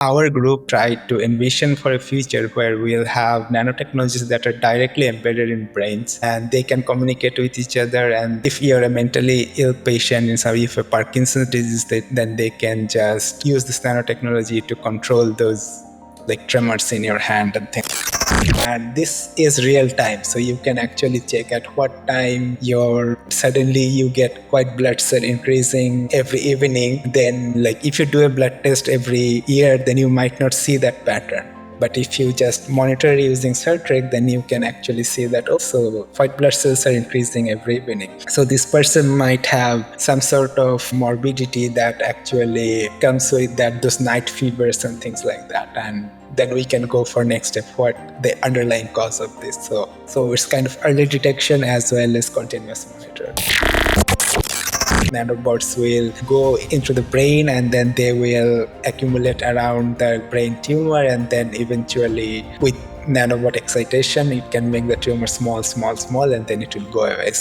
Our group tried to envision for a future where we'll have nanotechnologies that are directly embedded in brains and they can communicate with each other. And if you're a mentally ill patient, if a Parkinson's disease, then they can just use this nanotechnology to control those like tremors in your hand and things. And this is real time, so you can actually check at what time suddenly you get quite blood cell increasing every evening. Then like if you do a blood test every year, then you might not see that pattern. But if you just monitor using CircTrek, then you can actually see that also white blood cells are increasing every evening. So this person might have some sort of morbidity that actually comes with those night fevers and things like that. And then we can go for next step, what the underlying cause of this. So it's kind of early detection as well as continuous monitoring. Nanobots will go into the brain and then they will accumulate around the brain tumor, and then eventually with nanobot excitation it can make the tumor small, and then it will go away.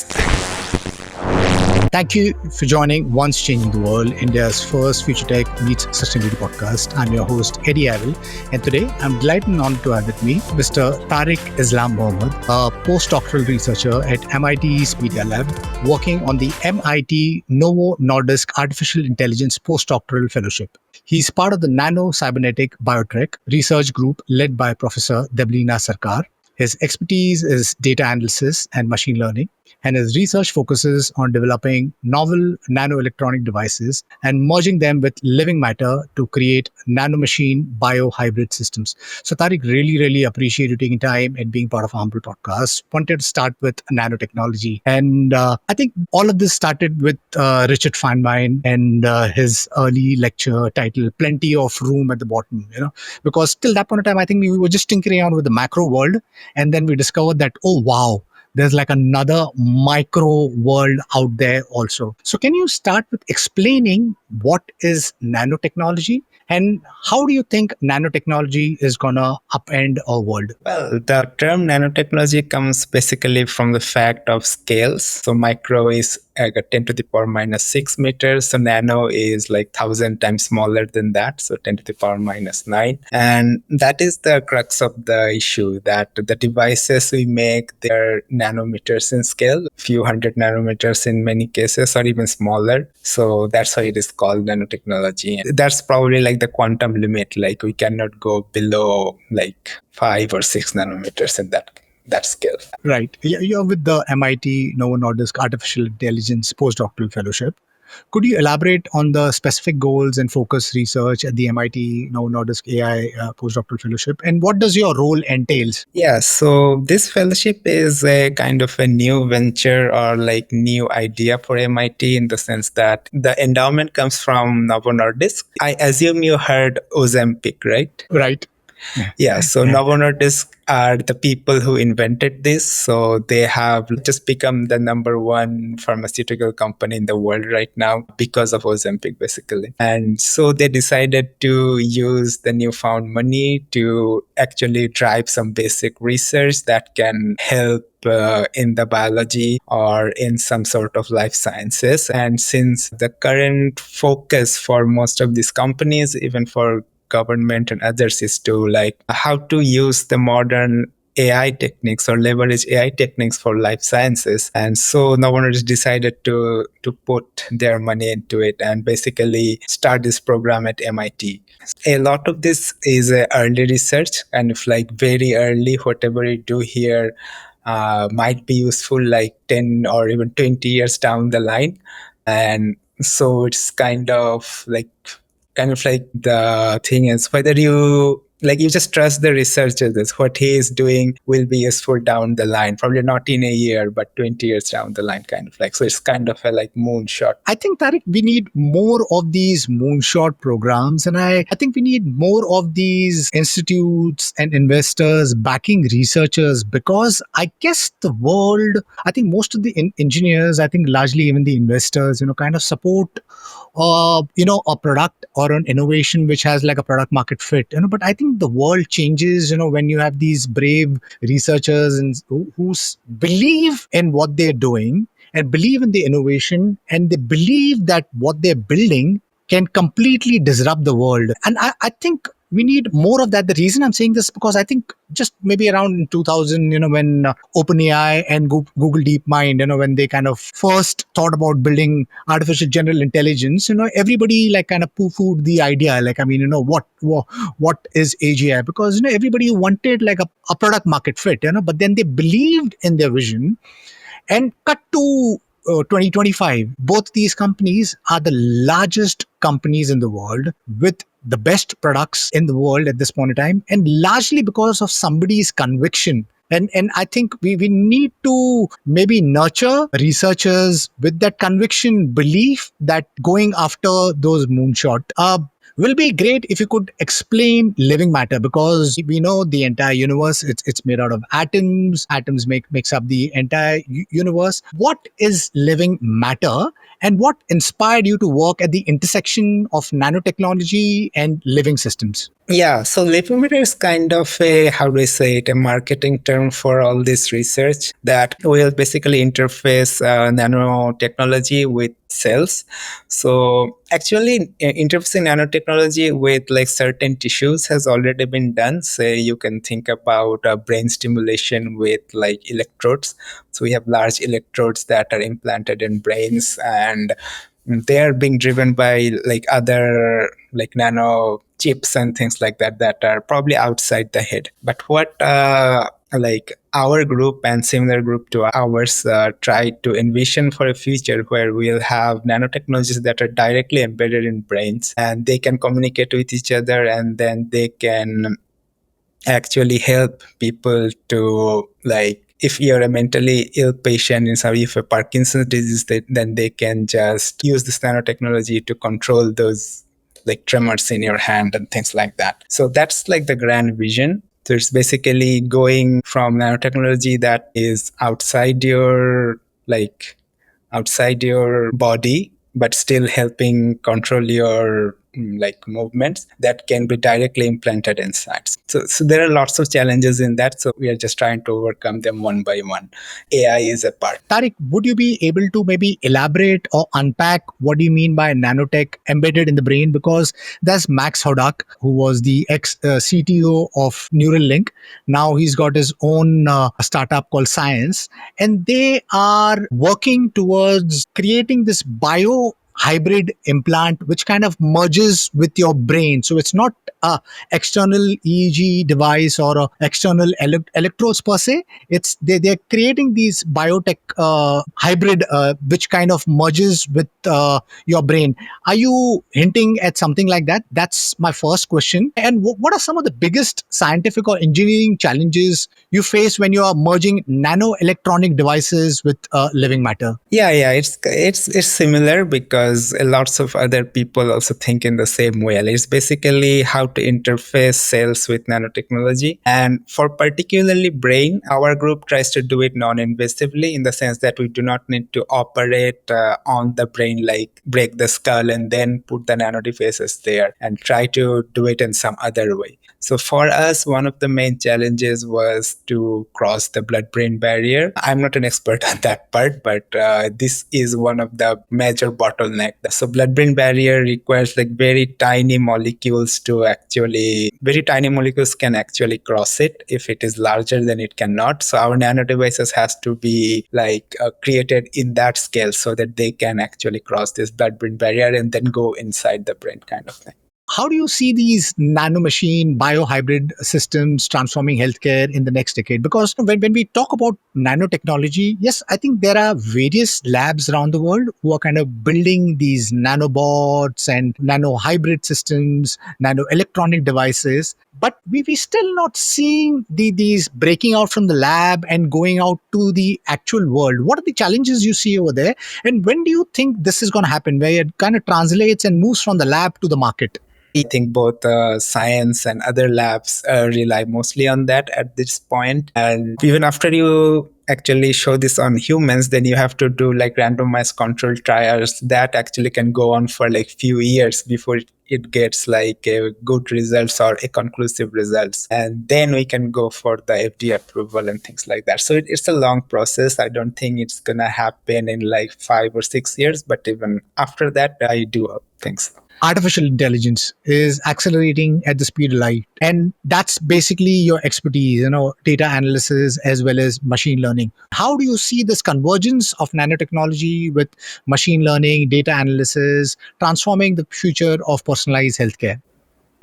Thank you for joining Once Changing the World, India's first Future Tech Meets Sustainability podcast. I'm your host, Eddie Avil, and today I'm delighted and honored to have with me Mr. Tariq Islam Mohammad, a postdoctoral researcher at MIT's Media Lab, working on the MIT-Novo Nordisk Artificial Intelligence Postdoctoral Fellowship. He's part of the Nano-Cybernetic Biotrek research group led by Professor Deblina Sarkar. His expertise is data analysis and machine learning, and his research focuses on developing novel nanoelectronic devices and merging them with living matter to create nanomachine biohybrid systems. So Tariq, really appreciate you taking time and being part of our humble podcast. Wanted to start with nanotechnology. And I think all of this started with Richard Feynman and his early lecture title, Plenty of Room at the Bottom, because till that point of time, I think we were just tinkering around with the macro world. And then we discovered that, oh, wow, there's like another micro world out there also. So can you start with explaining what is nanotechnology and how do you think nanotechnology is going to upend our world? Well, the term nanotechnology comes basically from the fact of scales. So micro is 10 to the power minus 6 meters. So nano is like 1,000 times smaller than that. So 10 to the power minus 9. And that is the crux of the issue, that the devices we make, they're nanometers in scale, few hundred nanometers in many cases, or even smaller. So that's why it is called nanotechnology. That's probably like the quantum limit. Like we cannot go below like 5 or 6 nanometers in that scale. Right. You're with the MIT Novo Nordisk Artificial Intelligence Postdoctoral Fellowship. Could you elaborate on the specific goals and focus research at the MIT Novo Nordisk AI Postdoctoral Fellowship, and what does your role entails? Yeah, so this fellowship is a kind of a new venture or like new idea for MIT, in the sense that the endowment comes from Novo Nordisk. I assume you heard Ozempic, right? Right. Yeah, so Novo Nordisk are the people who invented this. So they have just become the number one pharmaceutical company in the world right now because of Ozempic, basically. And so they decided to use the newfound money to actually drive some basic research that can help in the biology or in some sort of life sciences. And since the current focus for most of these companies, even for government and others, is to like how to use the modern AI techniques or leverage AI techniques for life sciences. And so Novo Nordisk decided to put their money into it and basically start this program at MIT. A lot of this is early research, kind of like very early. Whatever you do here might be useful like 10 or even 20 years down the line. And so it's kind of like the thing is whether you just trust the researcher that what he is doing will be useful down the line, probably not in a year but 20 years down the line, kind of like. So it's kind of a like moonshot. I think, Tariq, we need more of these moonshot programs, and I think we need more of these institutes and investors backing researchers, because I guess the world, I think most of the engineers, I think largely even the investors, kind of support a product or an innovation which has like a product market fit, but I think the world changes, when you have these brave researchers and who believe in what they're doing and believe in the innovation, and they believe that what they're building can completely disrupt the world. And I think we need more of that. The reason I'm saying this is because I think just maybe around 2000, when OpenAI and Google DeepMind, when they kind of first thought about building artificial general intelligence, everybody like kind of poo-pooed the idea. Like, I mean, what is AGI? Because everybody wanted like a product market fit, but then they believed in their vision. And cut to 2025, both these companies are the largest companies in the world with the best products in the world at this point in time, and largely because of somebody's conviction. And I think we need to maybe nurture researchers with that conviction belief that going after those moonshot will be great if you could explain living matter, because we know the entire universe, it's made out of atoms makes up the entire universe. What is living matter, and what inspired you to work at the intersection of nanotechnology and living systems? Yeah, so Lipimeter is kind of a, how do I say it, a marketing term for all this research that will basically interface nanotechnology with cells. So actually interfacing nanotechnology with like certain tissues has already been done. Say you can think about brain stimulation with like electrodes. So we have large electrodes that are implanted in brains, and they are being driven by like other like nano chips and things like that that are probably outside the head. But what like our group and similar group to ours try to envision for a future where we'll have nanotechnologies that are directly embedded in brains, and they can communicate with each other, and then they can actually help people to, like, if you're a mentally ill patient in some if a Parkinson's disease, then they can just use this nanotechnology to control those like tremors in your hand and things like that. So that's like the grand vision. So it's basically going from nanotechnology that is outside your body, but still helping control your like movements, that can be directly implanted inside. So there are lots of challenges in that. So we are just trying to overcome them one by one. AI is a part. Tariq, would you be able to maybe elaborate or unpack what do you mean by nanotech embedded in the brain? Because there's Max Hodak, who was the ex CTO of Neuralink. Now he's got his own startup called Science, and they are working towards creating this biohybrid implant which kind of merges with your brain. So it's not a external EEG device or a external electrodes per se. It's they're creating these biotech hybrid which kind of merges with your brain. Are you hinting at something like that? That's my first question. And what are some of the biggest scientific or engineering challenges you face when you are merging nanoelectronic devices with living matter? Yeah, it's similar because lots of other people also think in the same way. It's basically how to interface cells with nanotechnology. And for particularly brain, our group tries to do it non-invasively, in the sense that we do not need to operate on the brain, like break the skull and then put the nano devices there, and try to do it in some other way. So for us, one of the main challenges was to cross the blood-brain barrier. I'm not an expert on that part, but this is one of the major bottleneck. So blood-brain barrier requires like very tiny molecules can actually cross it. If it is larger, then it cannot. So our nano devices has to be like created in that scale so that they can actually cross this blood-brain barrier and then go inside the brain, kind of thing. How do you see these nanomachine biohybrid systems transforming healthcare in the next decade? Because when we talk about nanotechnology, yes, I think there are various labs around the world who are kind of building these nanobots and nanohybrid systems, nanoelectronic devices. But we still not seeing these breaking out from the lab and going out to the actual world. What are the challenges you see over there? And when do you think this is going to happen, where it kind of translates and moves from the lab to the market? I think both science and other labs rely mostly on that at this point. And even after you actually show this on humans, then you have to do like randomized control trials that actually can go on for like few years before it gets like a good results or a conclusive results. And then we can go for the FDA approval and things like that. So it's a long process. I don't think it's going to happen in like 5 or 6 years, but even after that, I do think so. artificial intelligence is accelerating at the speed of light, and that's basically your expertise, data analysis as well as machine learning. How do you see this convergence of nanotechnology with machine learning, data analysis, transforming the future of personalized healthcare?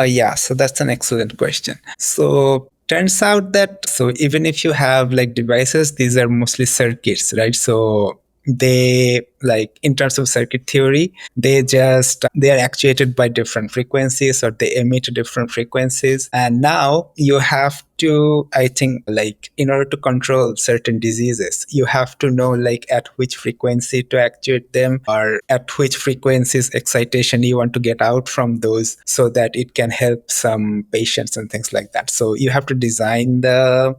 Yeah, so that's an excellent question. So turns out that so even if you have like devices, these are mostly circuits, right? So they like in terms of circuit theory, they are actuated by different frequencies or they emit different frequencies. And now you have to, I think, like in order to control certain diseases, you have to know like at which frequency to actuate them or at which frequencies excitation you want to get out from those so that it can help some patients and things like that. So you have to design the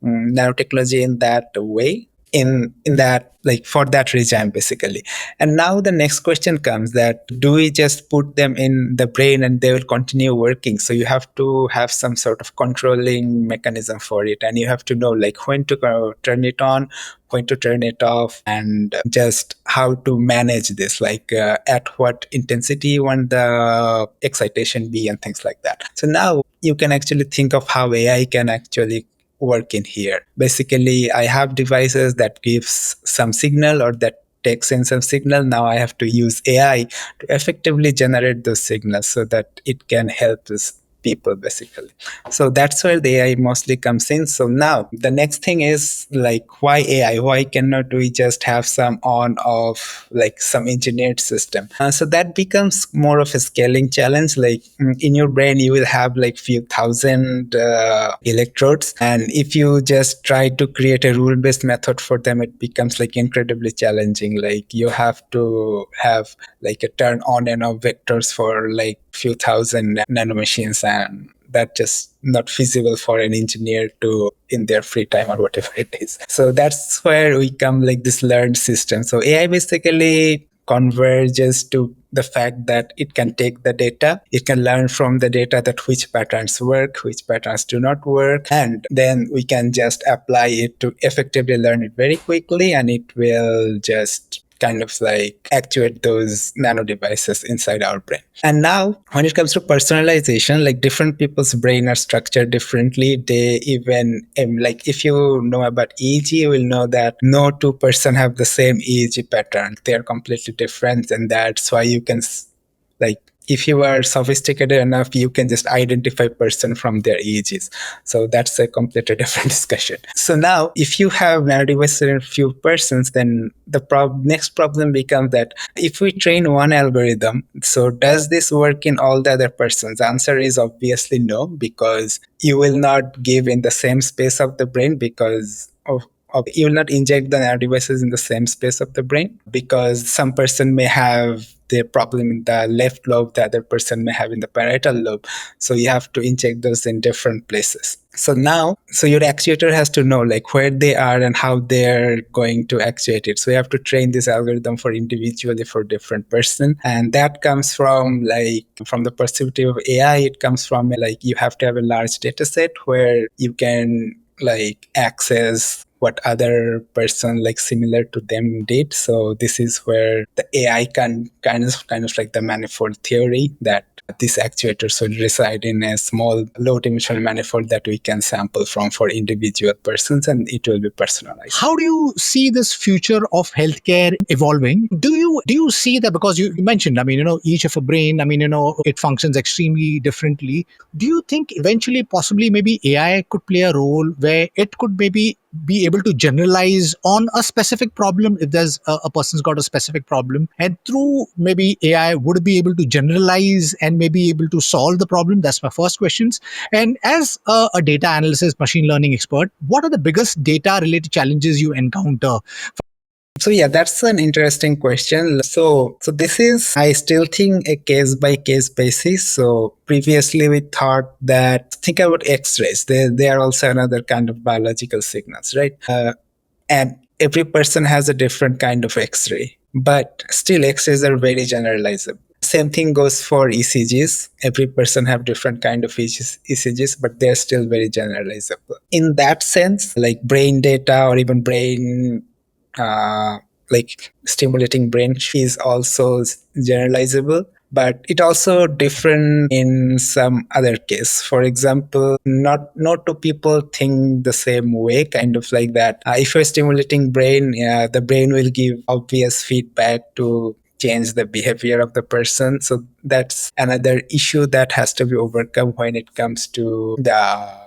nanotechnology in that way, in that like for that regime basically. And now the next question comes that do we just put them in the brain and they will continue working? So you have to have some sort of controlling mechanism for it, and you have to know like when to turn it on, when to turn it off, and just how to manage this, like at what intensity you want the excitation be and things like that. So now you can actually think of how AI can actually work in here. Basically, I have devices that gives some signal or that takes in some signal. Now I have to use AI to effectively generate those signals so that it can help us people basically. So that's where the AI mostly comes in. So now the next thing is like why AI? Why cannot we just have some on off like some engineered system? So that becomes more of a scaling challenge. Like in your brain you will have like few thousand electrodes, and if you just try to create a rule based method for them, it becomes like incredibly challenging. Like you have to have like a turn on and off vectors for like few thousand nanomachines, and that just not feasible for an engineer to in their free time or whatever it is. So that's where we come like this learned system. So AI basically converges to the fact that it can take the data, it can learn from the data that which patterns work, which patterns do not work, and then we can just apply it to effectively learn it very quickly, and it will just kind of like actuate those nano devices inside our brain. And now when it comes to personalization, like different people's brain are structured differently. They even like if you know about EEG, you will know that no two person have the same EEG pattern. They are completely different, and that's why you can like if you are sophisticated enough, you can just identify person from their EEGs. So that's a completely different discussion. So now, if you have nanodiverse in few persons, then the next problem becomes that if we train one algorithm, so does this work in all the other persons? The answer is obviously no, because you will not give in the same space of the brain because you will not inject the nanodevices in the same space of the brain, because some person may have the problem in the left lobe, the other person may have in the parietal lobe. So you have to inject those in different places. So now, so your actuator has to know like where they are and how they're going to actuate it. So you have to train this algorithm for individually for different person. And that comes from like, from the perspective of AI, it comes from like, you have to have a large data set where you can like access what other person like similar to them did. So this is where the AI can kind of like the manifold theory, that this actuator should reside in a small low dimensional manifold that we can sample from for individual persons, and it will be personalized. How do you see this future of healthcare evolving? Do you see that, because you mentioned, each of a brain, it functions extremely differently. Do you think eventually, possibly, maybe AI could play a role where it could maybe be able to generalize on a specific problem if there's a person's got a specific problem, and through maybe AI would be able to generalize and maybe able to solve the problem? That's my first questions. And as a data analysis machine learning expert, what are the biggest data related challenges you encounter? So yeah, that's an interesting question. So this is, I still think, a case by case basis. So previously we thought that, think about X-rays. They are also another kind of biological signals, right? And every person has a different kind of X-ray, but still X-rays are very generalizable. Same thing goes for ECGs. Every person have different kind of ECGs, but they're still very generalizable. In that sense, like brain data or even brain like stimulating brain is also generalizable. but it also different in some other case. For example, not two people think the same way, kind of like that. If you're stimulating brain, the brain will give obvious feedback to change the behavior of the person. So that's another issue that has to be overcome when it comes to the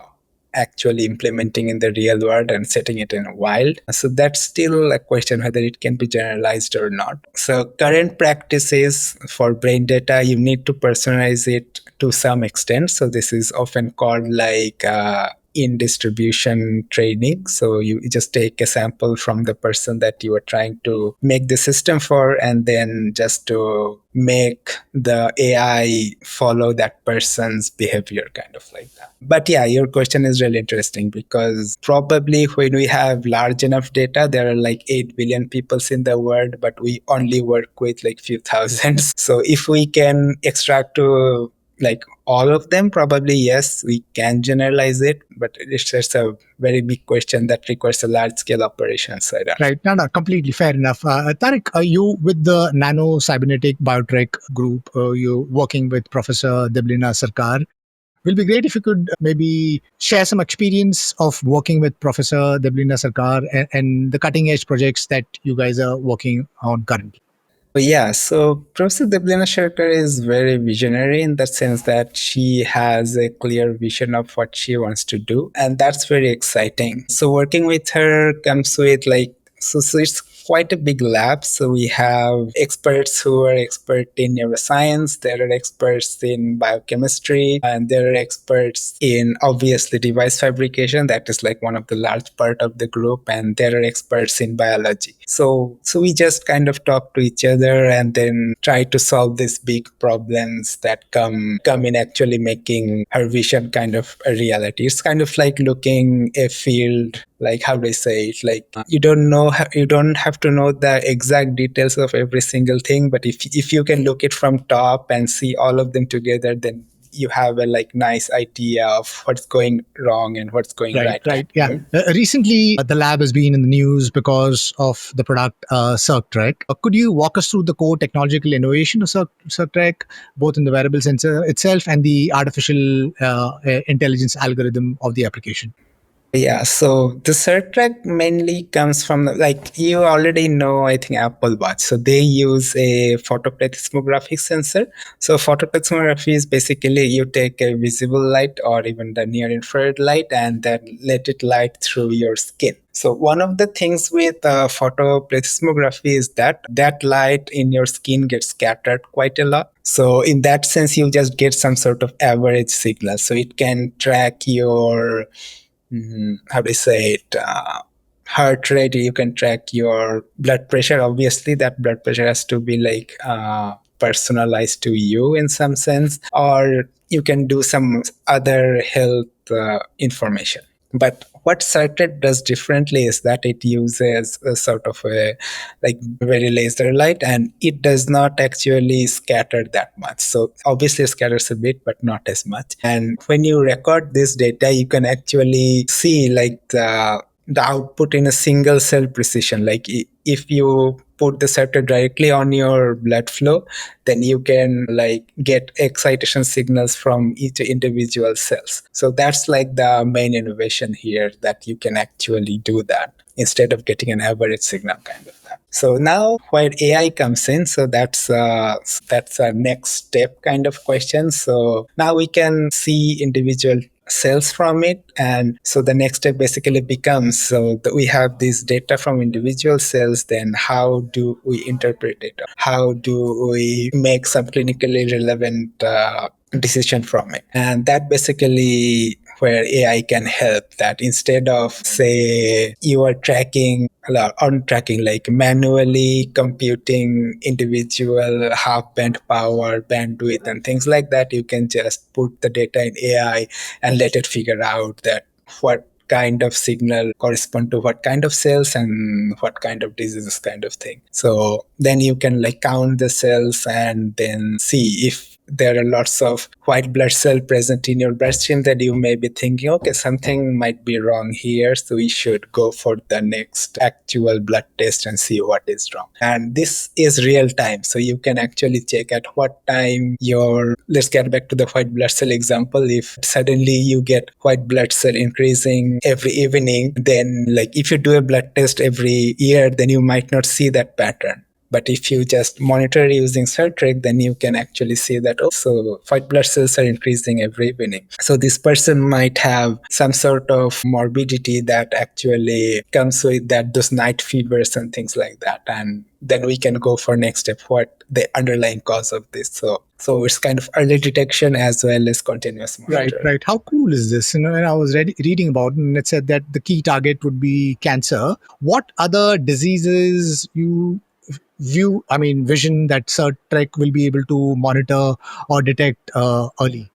actually implementing in the real world and setting it in a wild. So that's still a question whether it can be generalized or not. So current practices for brain data, you need to personalize it to some extent. So this is often called like in distribution training. So you just take a sample from the person that you are trying to make the system for, and then just to make the AI follow that person's behavior, kind of like that. But yeah, your question is really interesting, because probably when we have large enough data, there are like 8 billion people in the world, but we only work with like few thousands. So if we can extract to like all of them, probably yes, we can generalize it, but it's just a very big question that requires a large scale operation. So Right. No, no, completely fair enough. Tariq, are you with the Nano-Cybernetic Biotrek group? You're working with Professor Deblina Sarkar. Will be great if you could maybe share some experience of working with Professor Deblina Sarkar and the cutting edge projects that you guys are working on currently. Yeah, so Professor Deblina Sarkar is very visionary in the sense that she has a clear vision of what she wants to do, and that's very exciting. So working with her comes with like so it's quite a big lab. So we have experts who are expert in neuroscience, there are experts in biochemistry, and there are experts in obviously device fabrication. That is like one of the large part of the group, and there are experts in biology. So we just kind of talk to each other and then try to solve these big problems that come in actually making her vision kind of a reality. It's kind of like looking a field, like how do I say it, like you don't have to know the exact details of every single thing, but if you can look it from top and see all of them together, then you have a like nice idea of what's going wrong and what's going right. Right. Yeah. Recently, the lab has been in the news because of the product CircTrek. Could you walk us through the core technological innovation of CircTrek, both in the wearable sensor itself and the artificial intelligence algorithm of the application? Yeah, so the CircTrek mainly comes from like you already know, I think Apple Watch. So they use a photoplethysmographic sensor. So photoplethysmography is basically you take a visible light or even the near infrared light and then let it light through your skin. So one of the things with photoplethysmography is that light in your skin gets scattered quite a lot. So in that sense, you just get some sort of average signal. So it can track your how do I say it? Heart rate. You can track your blood pressure. Obviously, that blood pressure has to be like personalized to you in some sense, or you can do some other health information. But what CircTrek does differently is that it uses a sort of a like very laser light, and it does not actually scatter that much. So obviously it scatters a bit, but not as much. And when you record this data, you can actually see like the output in a single cell precision. Like if you put the circuit directly on your blood flow, then you can like get excitation signals from each individual cells. So that's like the main innovation here, that you can actually do that instead of getting an average signal kind of that. So now where AI comes in, so that's a next step kind of question. So now we can see individual cells from it, and so the next step basically becomes, so that we have this data from individual cells, then how do we interpret it, how do we make some clinically relevant decision from it. And that basically where AI can help, that instead of say you are tracking on tracking like manually computing individual half band power, bandwidth and things like that, you can just put the data in AI and let it figure out that what kind of signal correspond to what kind of cells and what kind of diseases kind of thing. So then you can like count the cells and then see if there are lots of white blood cell present in your bloodstream, that you may be thinking, okay, something might be wrong here, so we should go for the next actual blood test and see what is wrong. And this is real time, so you can actually check at what time your, let's get back to the white blood cell example. If suddenly you get white blood cell increasing every evening, then like if you do a blood test every year, then you might not see that pattern. But if you just monitor using CircTrek, then you can actually see that, oh, so white blood cells are increasing every evening. So this person might have some sort of morbidity that actually comes with that, those night fevers and things like that. And then we can go for next step, what the underlying cause of this. So it's kind of early detection as well as continuous monitoring. Right. How cool is this? And I was reading about it, and it said that the key target would be cancer. What other diseases you vision that CertTrek will be able to monitor or detect early?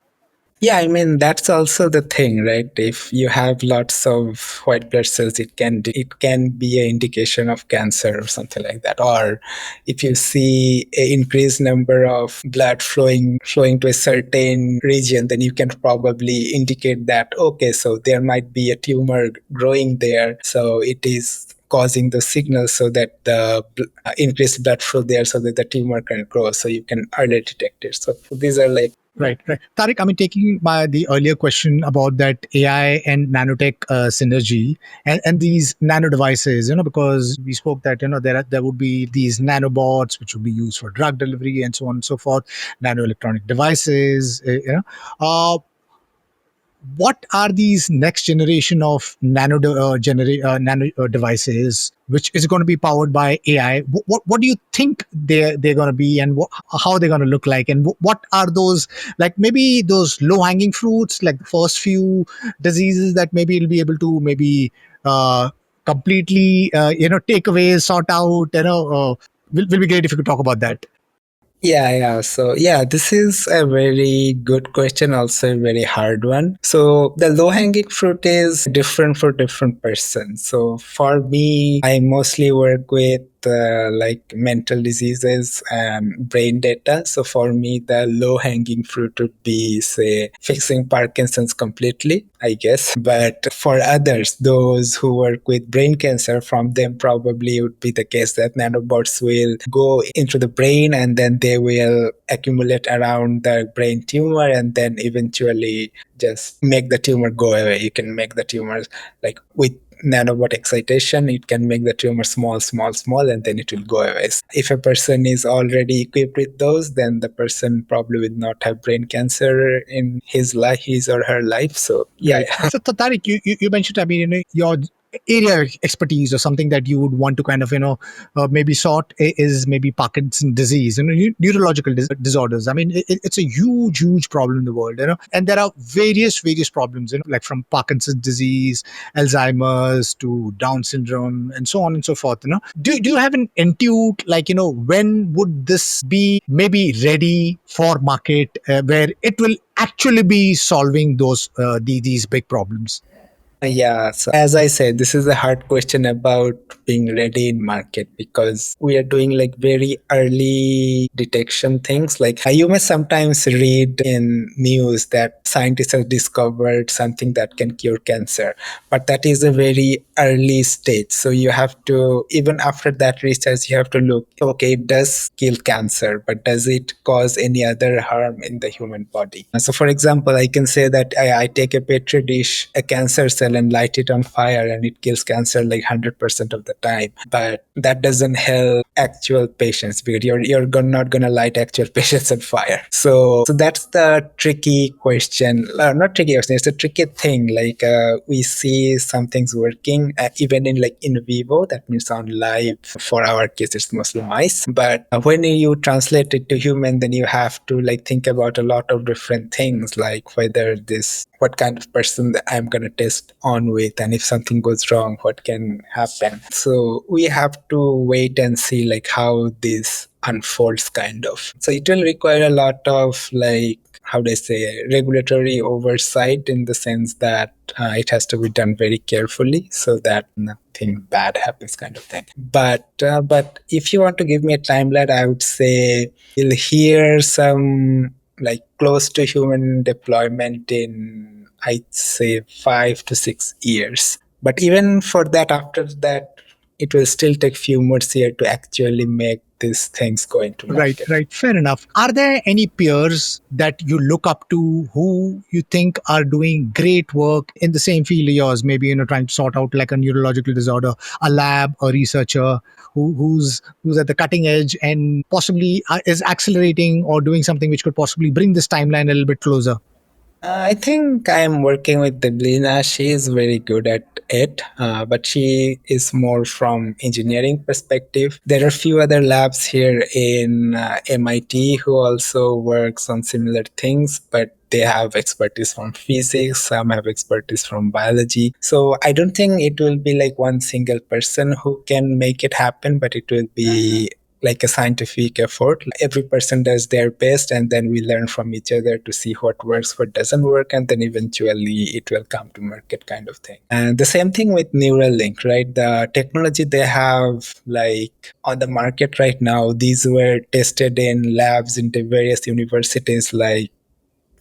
Yeah, I mean that's also the thing, right? If you have lots of white blood cells, it can be an indication of cancer or something like that. Or if you see an increased number of blood flowing to a certain region, then you can probably indicate that, okay, so there might be a tumor growing there. So it is causing the signal so that the increased blood flow there, so that the tumor can grow, so you can early detect it. So these are like. Right. Tariq, taking the earlier question about that AI and nanotech synergy and these nano devices, because we spoke that, there would be these nanobots, which would be used for drug delivery and so on and so forth, nanoelectronic devices, what are these next generation of nano devices which is going to be powered by AI? What do you think they're going to be, and how they're going to look like, and what are those, like maybe those low hanging fruits, like the first few diseases that maybe you'll be able to maybe completely take away, sort out, will be great if you could talk about that. Yeah. So, yeah, this is a very good question, also a very hard one. So, the low hanging fruit is different for different persons. So, for me, I mostly work with like mental diseases and brain data. So, for me, the low hanging fruit would be, say, fixing Parkinson's completely, I guess. But for others, those who work with brain cancer, from them probably would be the case that nanobots will go into the brain and then they will accumulate around the brain tumor and then eventually just make the tumor go away. You can make the tumors like with nanobot excitation, it can make the tumor small, and then it will go away. If a person is already equipped with those, then the person probably will not have brain cancer in his or her life. So, yeah. Right. So, Tariq, you mentioned, your area expertise or something that you would want to kind of, maybe sort is maybe Parkinson's disease and neurological disorders. It's a huge problem in the world, and there are various problems, like from Parkinson's disease, Alzheimer's to Down syndrome, and so on and so forth. Do you have an intuit, like, when would this be maybe ready for market, where it will actually be solving these big problems? Yeah, so as I said, this is a hard question about being ready in market, because we are doing like very early detection things. Like you may sometimes read in news that scientists have discovered something that can cure cancer, but that is a very early stage. So you have to, even after that research, you have to look, okay, it does kill cancer, but does it cause any other harm in the human body? So for example, I can say that I take a petri dish, a cancer cell, and light it on fire, and it kills cancer like 100% of the time. But that doesn't help actual patients, because you're not gonna light actual patients on fire. So that's the tricky question. Not tricky question. It's a tricky thing. Like we see some things working even in like in vivo. That means on live. For our case, it's mostly mice. But when you translate it to human, then you have to like think about a lot of different things, like whether what kind of person that I'm going to test on with, and if something goes wrong, what can happen. So we have to wait and see like how this unfolds, kind of. So it will require a lot of like, how do I say, regulatory oversight, in the sense that it has to be done very carefully so that nothing bad happens, kind of thing. But if you want to give me a timeline, I would say you'll hear some like close to human deployment in, I'd say, 5 to 6 years. But even for that, after that, it will still take few more years to actually make these things go into Right, market. right. Fair enough. Are there any peers that you look up to who you think are doing great work in the same field of yours? Maybe trying to sort out like a neurological disorder, a lab, a researcher who's at the cutting edge and possibly is accelerating or doing something which could possibly bring this timeline a little bit closer. I think I'm working with Deblina. She is very good at it, but she is more from engineering perspective. There are a few other labs here in MIT who also works on similar things, but they have expertise from physics, some have expertise from biology. So I don't think it will be like one single person who can make it happen, but it will be like a scientific effort. Every person does their best, and then we learn from each other to see what works, what doesn't work, and then eventually it will come to market, kind of thing. And the same thing with Neuralink, right? The technology they have like on the market right now, these were tested in labs in the various universities like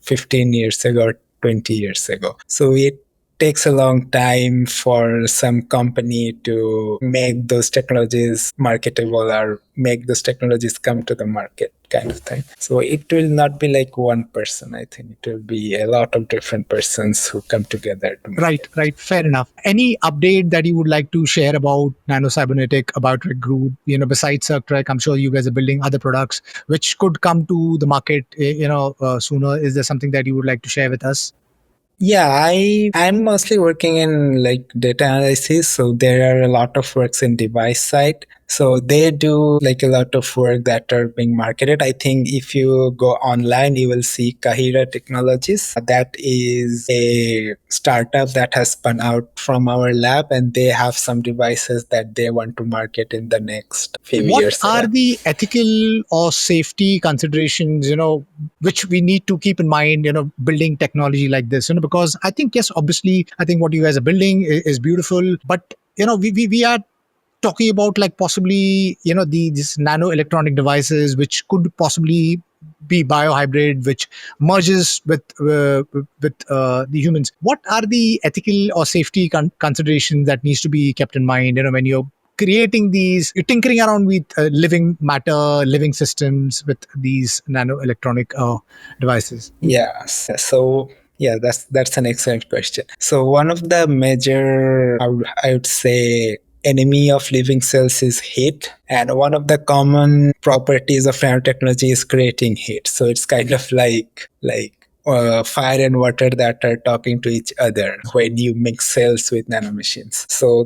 15 years ago or 20 years ago. So it takes a long time for some company to make those technologies marketable or make those technologies come to the market, kind of thing. So it will not be like one person. I think it will be a lot of different persons who come together to make Right, it. right. Fair enough. Any update that you would like to share about Nano-Cybernetic, Biotrek Group? Besides CircTrek, I'm sure you guys are building other products which could come to the market, sooner. Is there something that you would like to share with us? Yeah, I'm mostly working in like data analysis, so there are a lot of works in device side. So they do like a lot of work that are being marketed. I think if you go online, you will see Cahira Technologies. That is a startup that has spun out from our lab, and they have some devices that they want to market in the next few What years. are Yeah. the ethical or safety considerations, which we need to keep in mind, building technology like this? Because I think, yes, obviously, I think what you guys are building is beautiful, but, we are talking about like possibly these nano electronic devices which could possibly be biohybrid, which merges with the humans. What are the ethical or safety considerations that needs to be kept in mind, when you're creating these, you're tinkering around with living matter, living systems with these nano electronic devices? Yes. So yeah, that's an excellent question. So one of the major, I would say, enemy of living cells is heat, and one of the common properties of nanotechnology is creating heat. So it's kind of like fire and water that are talking to each other when you mix cells with nanomachines. So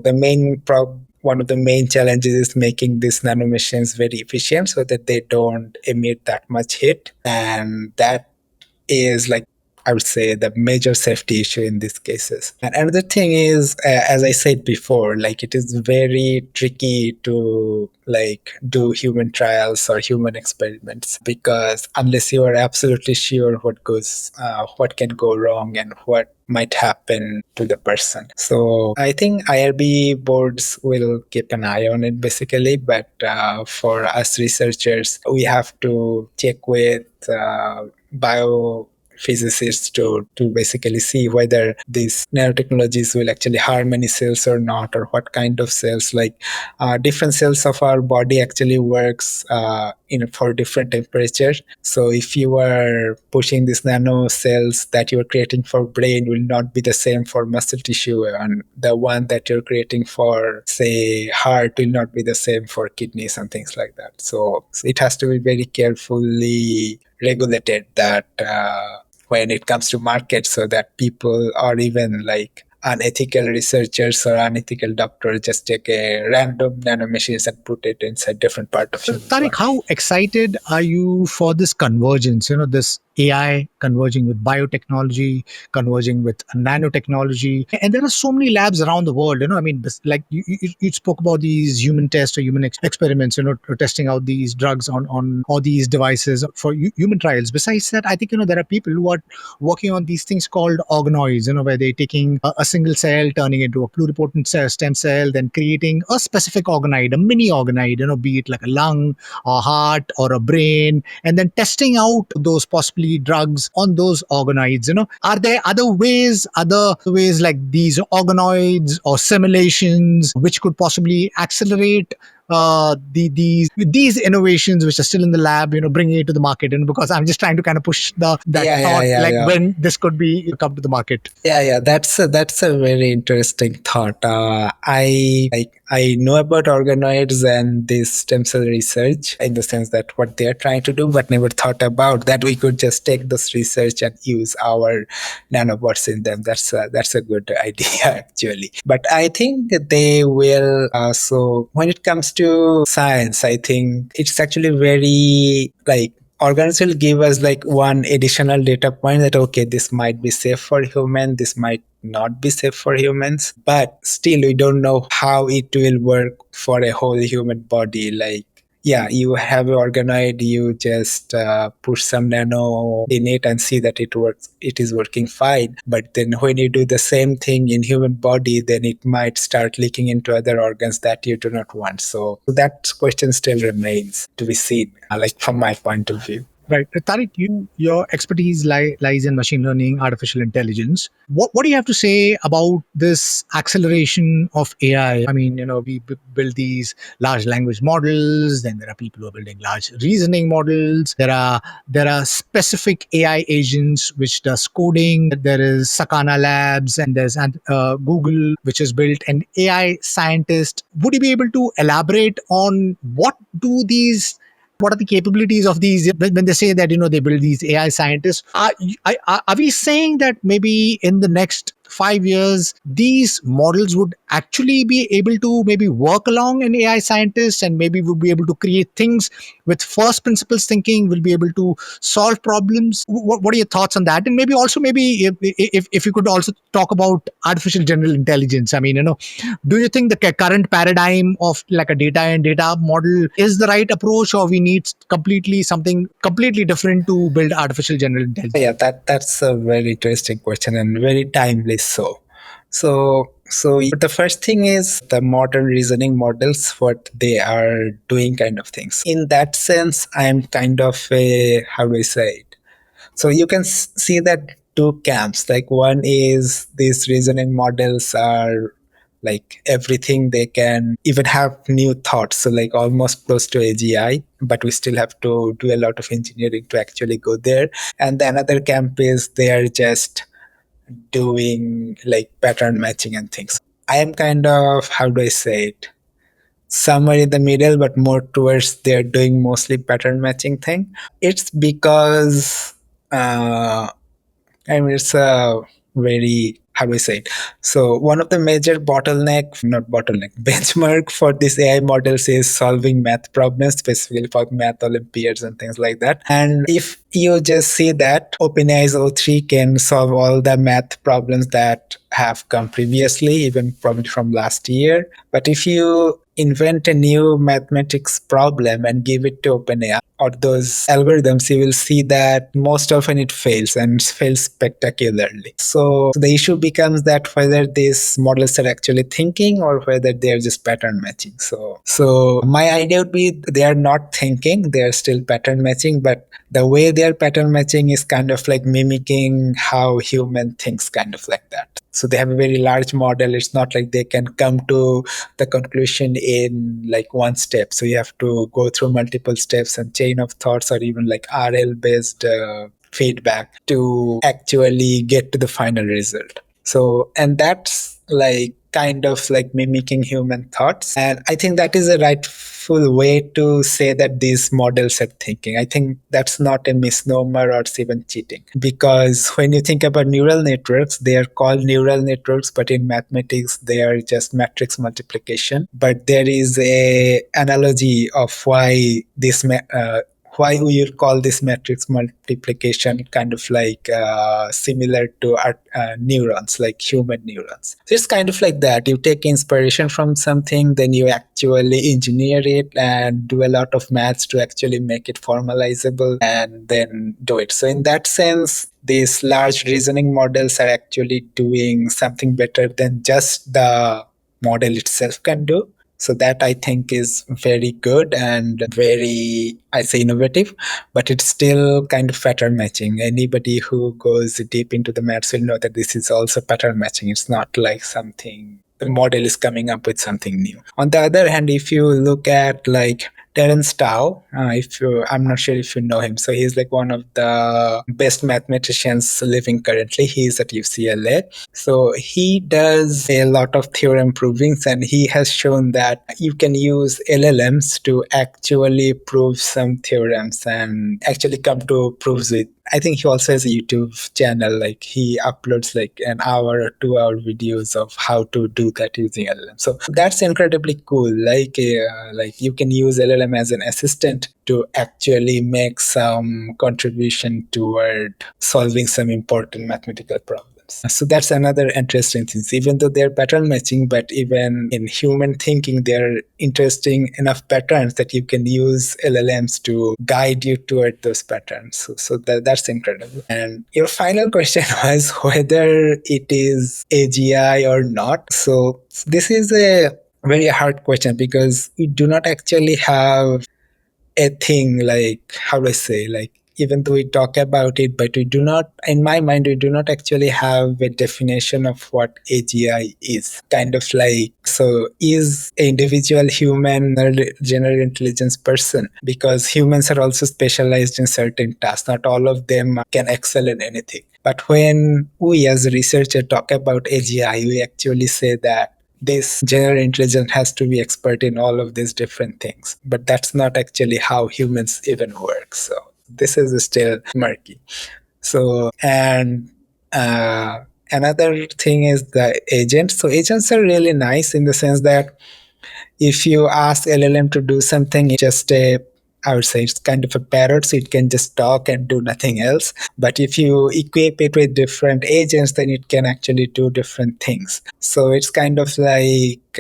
one of the main challenges is making these nanomachines very efficient so that they don't emit that much heat, and that is like, I would say, the major safety issue in these cases. And another thing is, as I said before, like it is very tricky to like do human trials or human experiments, because unless you are absolutely sure what can go wrong and what might happen to the person. So I think IRB boards will keep an eye on it basically, but for us researchers, we have to check with biophysicists to basically see whether these nanotechnologies will actually harm any cells or not, or what kind of cells. Like different cells of our body actually works for different temperatures. So if you are pushing these nano cells that you're creating for brain will not be the same for muscle tissue, and the one that you're creating for, say, heart will not be the same for kidneys and things like that. So it has to be very carefully regulated that when it comes to market, so that people or even like unethical researchers or unethical doctors just take a random nanomachines and put it inside different part of So, human Tariq, body. how excited are you for this convergence? This AI converging with biotechnology, converging with nanotechnology, and there are so many labs around the world. I mean, like you spoke about these human tests or human experiments. Testing out these drugs on all these devices for human trials. Besides that, I think there are people who are working on these things called organoids. Where they're taking a single single cell, turning into a pluripotent stem cell, then creating a specific organoid, a mini organoid, be it like a lung, a heart, or a brain, and then testing out those possibly drugs on those organoids. Are there other ways like these organoids or simulations which could possibly accelerate these innovations which are still in the lab, bringing it to the market? And because I'm just trying to kind of push that thought, like when this could be come to the market. Yeah. That's a very interesting thought. I know about organoids and this stem cell research in the sense that what they are trying to do, but never thought about that we could just take this research and use our nanobots in them. That's a good idea actually. But I think they will. So when it comes to science, I think it's actually very like organoids will give us like one additional data point that okay, this might be safe for human, this might not be safe for humans, but still we don't know how it will work for a whole human body. Like yeah, you have an organoid, you just push some nano in it and see that it is working fine. But then when you do the same thing in human body, then it might start leaking into other organs that you do not want. So that question still remains to be seen, like from my point of view. Right. Tariq, your expertise lies in machine learning, artificial intelligence. What do you have to say about this acceleration of AI? I mean, we build these large language models, then there are people who are building large reasoning models. There are specific AI agents which does coding. There is Sakana Labs, and there's Google, which has built an AI scientist. Would you be able to elaborate on what are the capabilities of these when they say that they build these AI scientists? Are we saying that maybe in the next 5 years these models would actually be able to maybe work along an AI scientist, and maybe would be able to create things with first principles thinking, will be able to solve problems? What are your thoughts on that? And maybe also, maybe if you could also talk about artificial general intelligence. I mean, do you think the current paradigm of like a data and data model is the right approach, or we need something completely different to build artificial general intelligence? Yeah, that's a very interesting question and very timely. So the first thing is the modern reasoning models, what they are doing kind of things. In that sense, I'm kind of a, how do I say it? So you can see that two camps. Like one is these reasoning models are like everything, they can even have new thoughts. So like almost close to AGI, but we still have to do a lot of engineering to actually go there. And the another camp is they are just doing like pattern matching and things. I am kind of, how do I say it? Somewhere in the middle, but more towards they're doing mostly pattern matching thing. It's because I mean, it's a very, how do I say it? So one of the major not bottleneck, benchmark for these AI models is solving math problems, specifically for math Olympiads and things like that. And if you just see that OpenAI's O3 can solve all the math problems that have come previously, even probably from last year. But if you invent a new mathematics problem and give it to OpenAI or those algorithms, you will see that most often it fails and fails spectacularly. So the issue becomes that whether these models are actually thinking or whether they are just pattern matching. So my idea would be they are not thinking, they are still pattern matching, but the way they are pattern matching is kind of like mimicking how human thinks, kind of like that. So they have a very large model. It's not like they can come to the conclusion in like one step. So you have to go through multiple steps and chain of thoughts, or even like RL based feedback to actually get to the final result. So, and that's like kind of like mimicking human thoughts. And I think that is a rightful way to say that these models are thinking. I think that's not a misnomer or it's even cheating. Because when you think about neural networks, they are called neural networks, but in mathematics, they are just matrix multiplication. But there is a analogy of why why we would call this matrix multiplication kind of like similar to neurons, like human neurons. So it's kind of like that. You take inspiration from something, then you actually engineer it and do a lot of maths to actually make it formalizable and then do it. So in that sense, these large reasoning models are actually doing something better than just the model itself can do. So that I think is very good and very, I say, innovative, but it's still kind of pattern matching. Anybody who goes deep into the maths will know that this is also pattern matching. It's not like something, the model is coming up with something new. On the other hand, if you look at like Terence Tao, if you, I'm not sure if you know him. So he's like one of the best mathematicians living currently. He's at UCLA. So he does a lot of theorem provings, and he has shown that you can use LLMs to actually prove some theorems and actually come to proofs with. I think he also has a YouTube channel. Like he uploads like an hour or 2 hour videos of how to do that using LLM. So that's incredibly cool. Like you can use LLM as an assistant to actually make some contribution toward solving some important mathematical problems. So that's another interesting thing. Even though they're pattern matching, but even in human thinking, they're interesting enough patterns that you can use LLMs to guide you toward those patterns. So that's incredible. And your final question was whether it is AGI or not. So this is a very hard question because we do not actually have a thing like, how do I say, like, even though we talk about it, but we do not, in my mind, we do not actually have a definition of what AGI is. Kind of like, so is an individual human a general intelligence person? Because humans are also specialized in certain tasks. Not all of them can excel in anything. But when we as a researcher talk about AGI, we actually say that this general intelligence has to be expert in all of these different things. But that's not actually how humans even work. So this is still murky. So, and another thing is the agents. So agents are really nice in the sense that if you ask LLM to do something, it's just a, I would say it's kind of a parrot, so it can just talk and do nothing else. But if you equip it with different agents, then it can actually do different things. So it's kind of like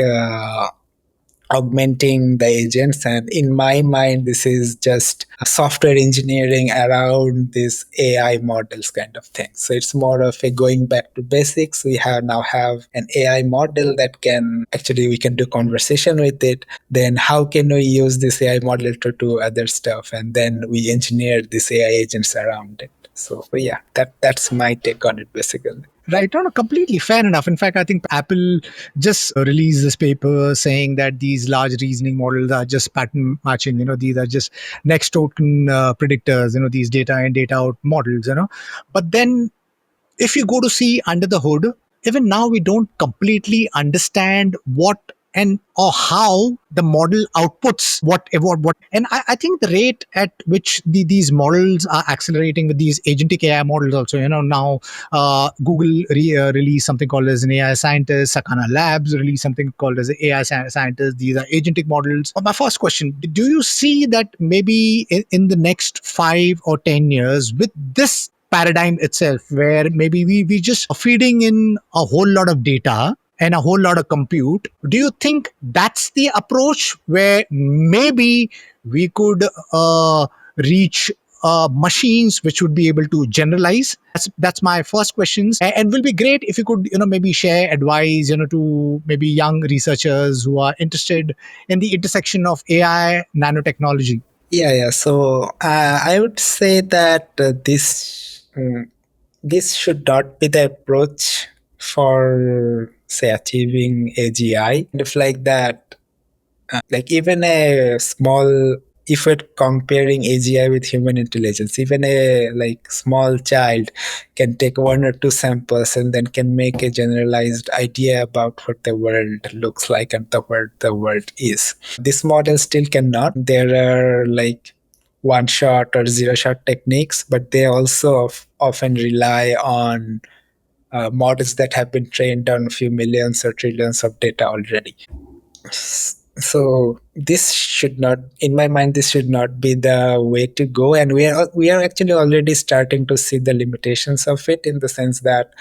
augmenting the agents. And in my mind, this is just software engineering around this AI models kind of thing. So it's more of a going back to basics. We have now have an AI model that can actually, we can do conversation with it. Then how can we use this AI model to do other stuff? And then we engineer these AI agents around it. So yeah, that's my take on it basically. Right. No, no, completely fair enough. In fact, I think Apple just released this paper saying that these large reasoning models are just pattern matching. These are just next token predictors. These data in, data out models. But then if you go to see under the hood, even now we don't completely understand what and or how the model outputs what. And I think the rate at which these models are accelerating with these agentic AI models also, now Google released something called as an AI scientist, Sakana Labs released something called as an AI scientist. These are agentic models. My first question, do you see that maybe in the next 5 or 10 years with this paradigm itself, where maybe we just are feeding in a whole lot of data and a whole lot of compute, do you think that's the approach where maybe we could reach machines which would be able to generalize? That's my first questions, and will be great if you could maybe share advice to maybe young researchers who are interested in the intersection of AI nanotechnology. Yeah. So I would say that this should not be the approach for, say, achieving AGI. And if like that, like even a small, if we're comparing AGI with human intelligence, even a like small child can take 1 or 2 samples and then can make a generalized idea about what the world looks like and what the world is. This model still cannot. There are like one shot or zero shot techniques, but they also often rely on models that have been trained on a few millions or trillions of data already. So this should not, in my mind, this should not be the way to go. And we are actually already starting to see the limitations of it, in the sense that,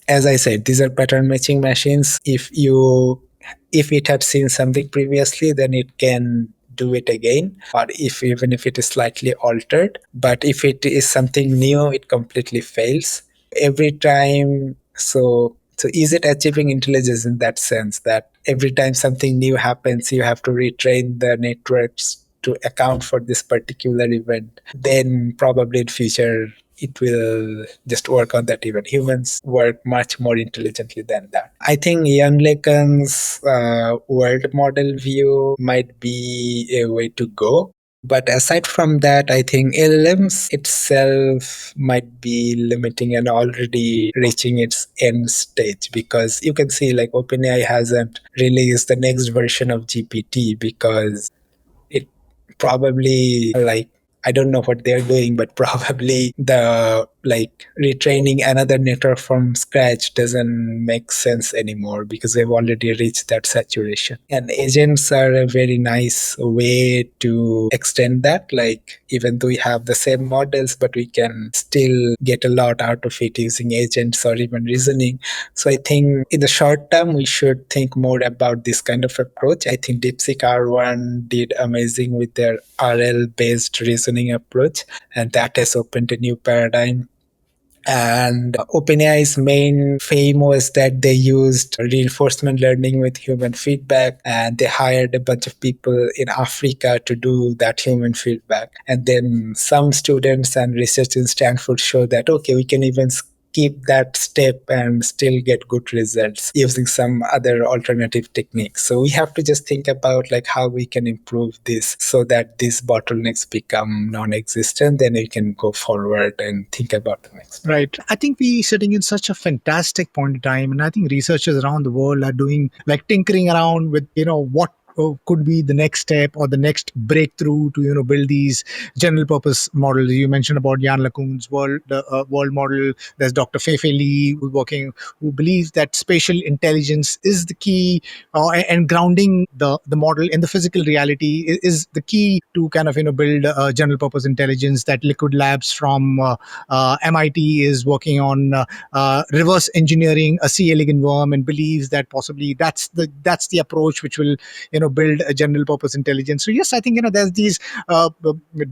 as I said, these are pattern matching machines. If it had seen something previously, then it can do it again, or if even if it is slightly altered. But if it is something new, it completely fails every time. So is it achieving intelligence in that sense, that every time something new happens, you have to retrain the networks to account for this particular event? Then probably in future it will just work on that event. Humans work much more intelligently than that. I think Young Lacan's world model view might be a way to go. But aside from that, I think LLMs itself might be limiting and already reaching its end stage, because you can see like OpenAI hasn't released the next version of GPT because it probably, like, I don't know what they're doing, but probably the like retraining another network from scratch doesn't make sense anymore, because they've already reached that saturation. And agents are a very nice way to extend that. Like, even though we have the same models, but we can still get a lot out of it using agents or even reasoning. So I think in the short term, we should think more about this kind of approach. I think DeepSeek R1 did amazing with their RL-based reasoning approach, and that has opened a new paradigm. And OpenAI's main fame was that they used reinforcement learning with human feedback, and they hired a bunch of people in Africa to do that human feedback. And then some students and research in Stanford show that, okay, we can even skip that step and still get good results using some other alternative techniques. So we have to just think about like how we can improve this so that these bottlenecks become non-existent. Then we can go forward and think about the next. Right. I think we sitting in such a fantastic point in time, and I think researchers around the world are doing like tinkering around with what could be the next step or the next breakthrough to build these general purpose models. You mentioned about Jan LeCun's world model. There's Dr. Fei Li who believes that spatial intelligence is the key, and grounding the model in the physical reality is the key to kind of build general purpose intelligence. That Liquid Labs from MIT is working on reverse engineering a C. elegans worm, and believes that possibly that's the approach which will build a general purpose intelligence. So yes, I think there's these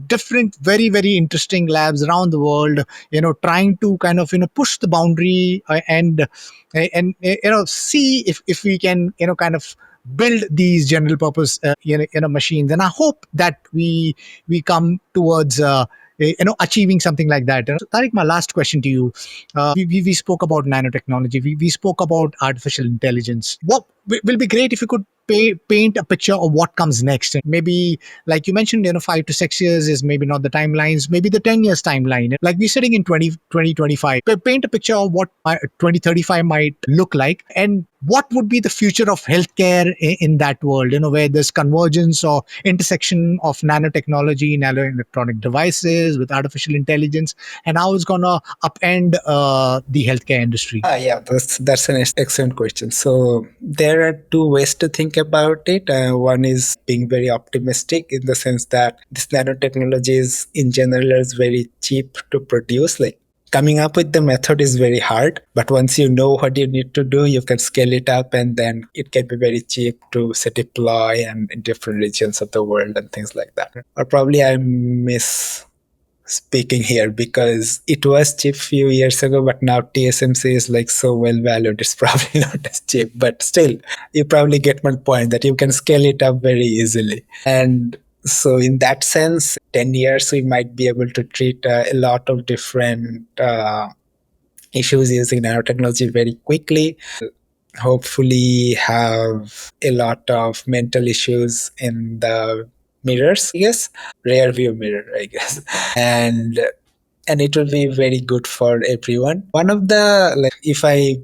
different very very interesting labs around the world, trying to kind of push the boundary, and see if we can kind of build these general purpose machines. And I hope that we come towards achieving something like that. So Tariq, my last question to you. We spoke about nanotechnology. We spoke about artificial intelligence. What will be great if you could paint a picture of what comes next. Maybe, like you mentioned, 5 to 6 years is maybe not the timelines, maybe the 10 years timeline. Like we're sitting in 2025. Paint a picture of what 2035 might look like, and what would be the future of healthcare in that world, where there's convergence or intersection of nanotechnology, nanoelectronic devices with artificial intelligence, and how it's going to upend the healthcare industry. Yeah, that's an excellent question. So there are two ways to think about it. One is being very optimistic, in the sense that this nanotechnology is in general is very cheap to produce. Like, coming up with the method is very hard, but once you know what you need to do, you can scale it up, and then it can be very cheap to say deploy and in different regions of the world and things like that. Or probably I miss speaking here, because it was cheap few years ago, but now TSMC is like so well valued, it's probably not as cheap. But still, you probably get my point that you can scale it up very easily. And so in that sense, 10 years we might be able to treat a lot of different issues using nanotechnology very quickly. Hopefully have a lot of mental issues in the mirrors, I guess, rear view mirror, I guess. And it will be very good for everyone. One of the, like, if I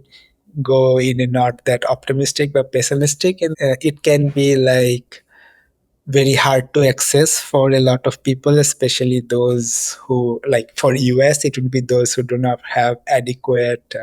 go in a not that optimistic but pessimistic, and it can be like very hard to access for a lot of people, especially those who, like for US, it would be those who do not have adequate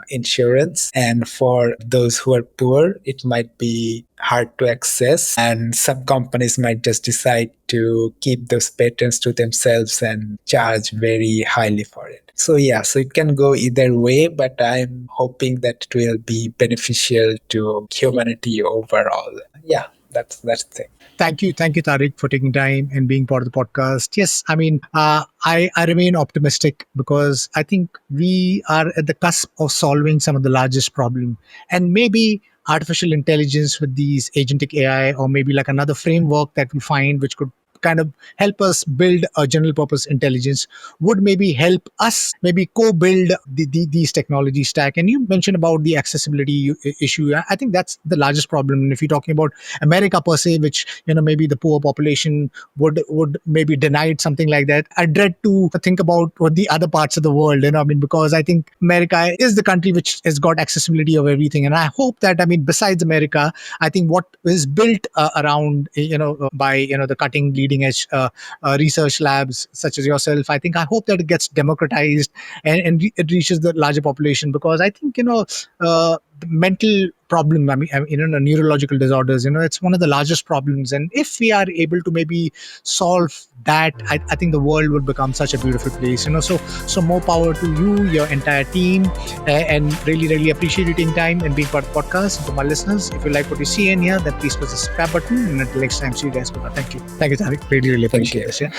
insurance. And for those who are poor, it might be hard to access. And some companies might just decide to keep those patents to themselves and charge very highly for it. So yeah, so it can go either way, but I'm hoping that it will be beneficial to humanity overall. Yeah, that's the thing. Thank you, Tariq, for taking time and being part of the podcast. Yes, I mean, I remain optimistic because I think we are at the cusp of solving some of the largest problem, and maybe artificial intelligence with these agentic AI, or maybe like another framework that we find which could kind of help us build a general purpose intelligence would maybe help us maybe co-build these technology stack. And you mentioned about the accessibility issue. I think that's the largest problem. And if you're talking about America per se, which maybe the poor population would maybe denied something like that, I dread to think about what the other parts of the world. I mean, because I think America is the country which has got accessibility of everything, and I hope that, I mean, besides America, I think what is built around by the cutting leading edge research labs such as yourself, I hope that it gets democratized and it reaches the larger population, because I think the mental problem, the neurological disorders, it's one of the largest problems. And if we are able to maybe solve that, I think the world would become such a beautiful place. So more power to you, your entire team, and really appreciate you taking time and being part of the podcast. And to my listeners, if you like what you see in here, then please press the subscribe button. And until next time, see you guys. Thank you, Tariq. Really appreciate this. Yeah.